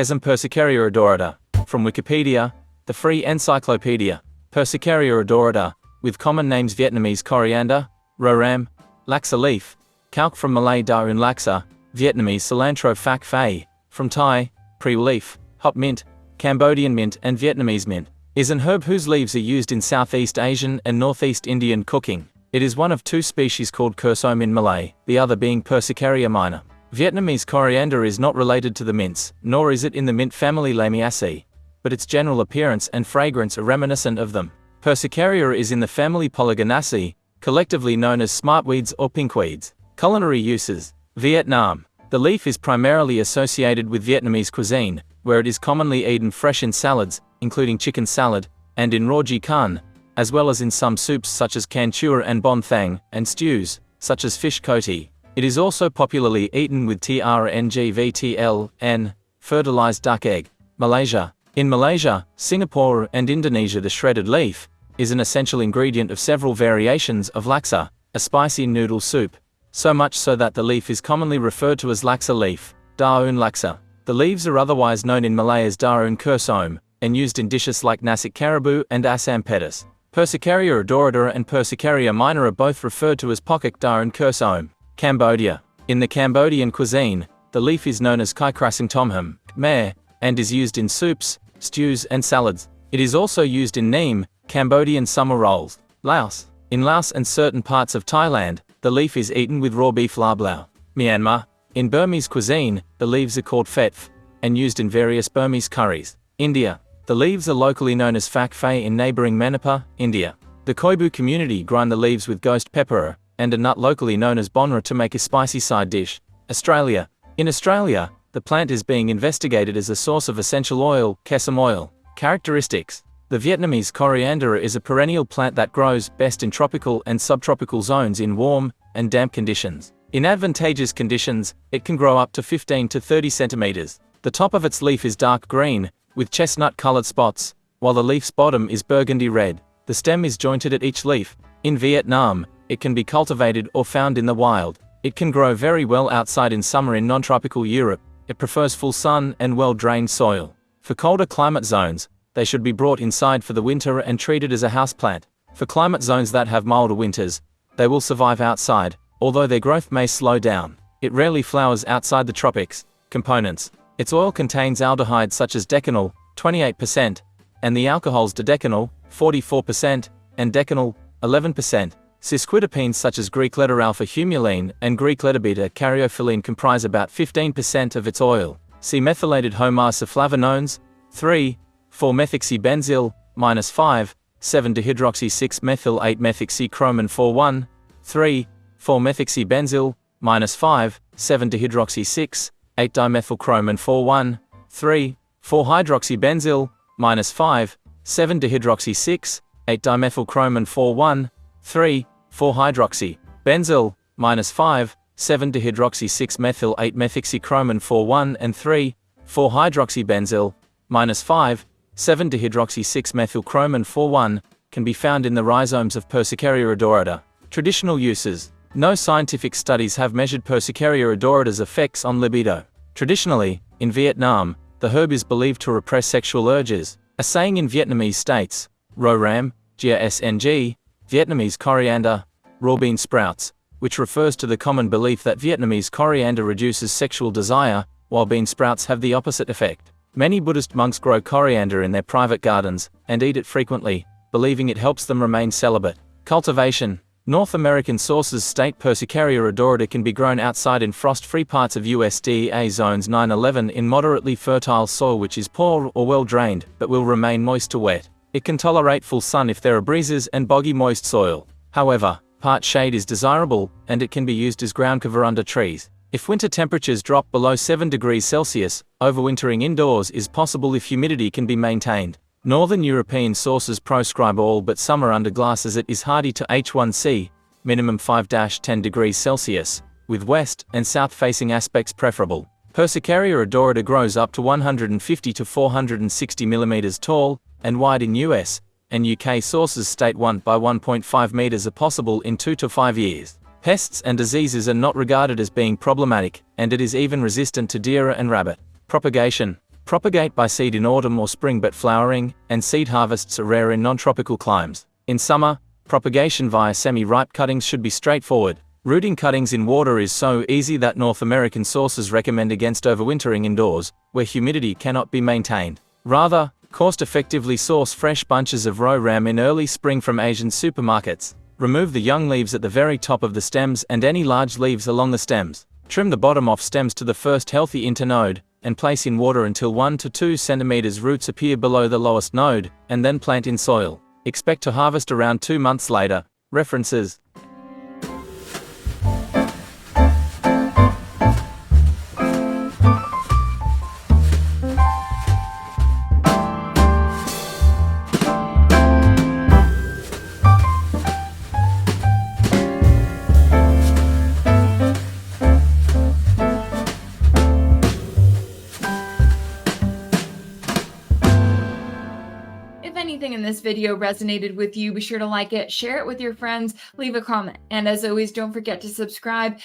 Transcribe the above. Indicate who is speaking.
Speaker 1: KESUM Persicaria odorata. From Wikipedia, the free encyclopedia. Persicaria odorata, with common names Vietnamese coriander, ram, laksa leaf, calque from Malay daun laksa, Vietnamese cilantro phak phai, from Thai, praew leaf, hot mint, Cambodian mint and Vietnamese mint, is an herb whose leaves are used in Southeast Asian and Northeast Indian cooking. It is one of two species called KESUM in Malay, the other being Persicaria minor. Vietnamese coriander is not related to the mints, nor is it in the mint family Lamiaceae, but its general appearance and fragrance are reminiscent of them. Persicaria is in the family Polygonaceae, collectively known as smartweeds or pinkweeds. Culinary uses. Vietnam. The leaf is primarily associated with Vietnamese cuisine, where it is commonly eaten fresh in salads, including chicken salad, and in raw can, as well as in some soups such as canh chua and bom thang, and stews, such as fish coty. It is also popularly eaten with trngvtl, fertilized duck egg. Malaysia. In Malaysia, Singapore, and Indonesia, the shredded leaf is an essential ingredient of several variations of laksa, a spicy noodle soup, so much so that the leaf is commonly referred to as laksa leaf, daun laksa. The leaves are otherwise known in Malay as daun KESUM, and used in dishes like nasi kerabu and asam pedas. Persicaria odorata and Persicaria minor are both referred to as phak daun KESUM. Cambodia. In the Cambodian cuisine, the leaf is known as khai krasang tom hum, mare, and is used in soups, stews and salads. It is also used in neem, Cambodian summer rolls. Laos. In Laos and certain parts of Thailand, the leaf is eaten with raw beef lablau. Myanmar. In Burmese cuisine, the leaves are called phet, and used in various Burmese curries. India. The leaves are locally known as phak phai in neighboring Manipur, India. The Khoibu community grind the leaves with ghost pepper, and a nut locally known as bonra to make a spicy side dish. Australia. In Australia, the plant is being investigated as a source of essential oil, KESUM oil. Characteristics. The Vietnamese coriander is a perennial plant that grows best in tropical and subtropical zones in warm and damp conditions. In advantageous conditions, it can grow up to 15 to 30 centimeters. The top of its leaf is dark green, with chestnut-colored spots, while the leaf's bottom is burgundy red. The stem is jointed at each leaf. In Vietnam, it can be cultivated or found in the wild. It can grow very well outside in summer in non-tropical Europe. It prefers full sun and well-drained soil. For colder climate zones, they should be brought inside for the winter and treated as a houseplant. For climate zones that have milder winters, they will survive outside, although their growth may slow down. It rarely flowers outside the tropics. Components. Its oil contains aldehydes such as decanol, 28%, and the alcohols dodecanol, 44%, and decanol, 11%. Sesquiterpenes such as Greek letter alpha humulene and Greek letter beta caryophyllene comprise about 15% of its oil. See methylated homoisoflavonones, 3,4-methoxybenzyl, -5, 7-dehydroxy-6-methyl-8-methoxychromin 4,1, 3,4-methoxybenzyl, -5, 7-dehydroxy-6, 8-dimethylchromin 4,1, 3,4-hydroxybenzyl, -5, 7-dehydroxy-6, 8-dimethylchromin 4,1, 3,4-hydroxy, benzyl, -5, 7-dehydroxy-6-methyl-8-methoxychromin 4,1 and 3,4-hydroxybenzyl, -5, 7-dehydroxy-6-methylchromin 4,1, can be found in the rhizomes of Persicaria odorata. Traditional uses. No scientific studies have measured Persicaria odorata's effects on libido. Traditionally, in Vietnam, the herb is believed to repress sexual urges. A saying in Vietnamese states, ram, gsng, Vietnamese coriander, raw bean sprouts, which refers to the common belief that Vietnamese coriander reduces sexual desire, while bean sprouts have the opposite effect. Many Buddhist monks grow coriander in their private gardens, and eat it frequently, believing it helps them remain celibate. Cultivation. North American sources state Persicaria odorata can be grown outside in frost-free parts of USDA zones 9-11 in moderately fertile soil which is poor or well drained, but will remain moist to wet. It can tolerate full sun if there are breezes and boggy moist soil. However, part shade is desirable, and it can be used as ground cover under trees. If winter temperatures drop below 7 degrees Celsius, overwintering indoors is possible if humidity can be maintained. Northern European sources proscribe all but summer under glass as it is hardy to H1C, minimum 5-10 degrees Celsius, with west and south-facing aspects preferable. Persicaria odorata grows up to 150 to 460 mm tall and wide in US and UK sources state 1 by 1.5 meters are possible in 2 to 5 years. Pests and diseases are not regarded as being problematic, and it is even resistant to deer and rabbit. Propagation. Propagate by seed in autumn or spring, but flowering and seed harvests are rare in non-tropical climes. In summer, propagation via semi-ripe cuttings should be straightforward. Rooting cuttings in water is so easy that North American sources recommend against overwintering indoors, where humidity cannot be maintained. Rather, cost-effectively source fresh bunches of roe ram in early spring from Asian supermarkets. Remove the young leaves at the very top of the stems and any large leaves along the stems. Trim the bottom off stems to the first healthy internode, and place in water until 1 to 2 centimeters roots appear below the lowest node, and then plant in soil. Expect to harvest around 2 months later. References.
Speaker 2: If anything in this video resonated with you, be sure to like it, share it with your friends, leave a comment, and as always, don't forget to subscribe.